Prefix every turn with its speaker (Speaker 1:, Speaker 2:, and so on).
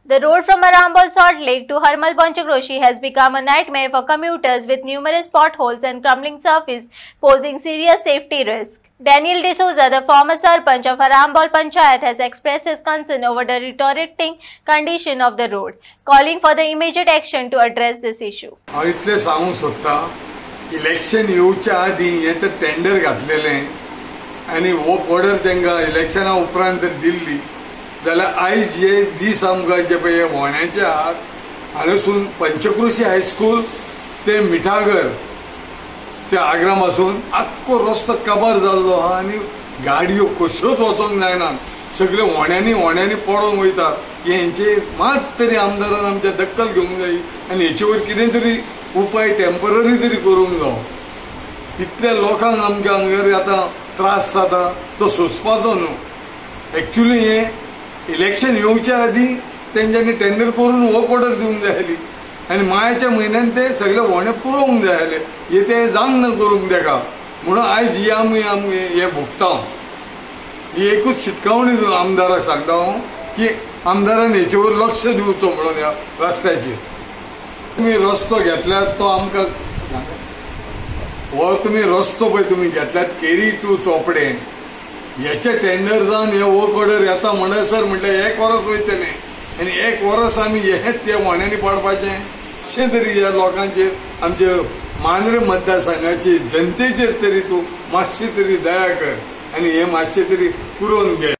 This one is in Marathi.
Speaker 1: The road from Arambol Salt Lake to Harmal Panchakroshi has become a nightmare for commuters with numerous potholes and crumbling surface posing serious safety risk. Daniel D'Souza, the former Sarpanch of Arambol Panchayat, has expressed his concern over the deteriorating condition of the road, calling for the immediate action to address this issue.
Speaker 2: इतले सांगू सोदता इलेक्शन येवच्या आदी हे तर टेंडर घातलेले आणि वो ऑर्डर तांकां इलेक्शना उपरांत दिल्ली जाल्यार आयज हे दीस आमकां जे पळय वोण्याच्या हांगासून पंचक्रोशी हायस्कूल ते मिठागर ते आग्रामासून आख्खो रस्तो काबार जाल्लो आहा आनी गाडयो कश्योच वचोंक जायना सगळे वोण्यानी पडोन वयतात हेंचे मात तरी आमदारान आमच्या दखल घेवंक जाय आनी हेचे वयर कितें तरी उपाय टेम्पररी तरी करूंक जावो. इतल्या लोकांक आमच्या हांगार आतां त्रास जाता तो सोंसपाचो न्हू. एक्चुअली हे इलेक्शन येवच्या आदी तेंच्यांनी टेंडर करून वर्क ऑर्डर दिवंक जाय आसली आनी मायाच्या म्हयन्यान ते सगळे वोणे पुरोवंक जाय आसले हे ते जांग न करूंक तेका म्हणून आयज ही आमी हे भोगता. ही एकूच शिटकावणी आमदाराक सांगता हांव की आमदारान हेचे वर लक्ष दिवचो म्हणून ह्या रस्त्याचेर. तुमी रस्तो घेतल्यात तो आमकां हो तुमी रस्तो पळय तुमी घेतल्यात केरी टू चोपडे हेचे टेंडर जावन हे वर्क ऑर्डर येता म्हणसर म्हटल्यार 1 वर्स वयतले आनी 1 वर्स आमी हेच ते वोण्यानी पडपाचें अशें तरी ह्या लोकांचेर आमचे मांद्रे मतदारसंघाचे जनतेचेर तरी तूं मातशी तरी दया कर आनी हे मातशें तरी पुरोवन घे.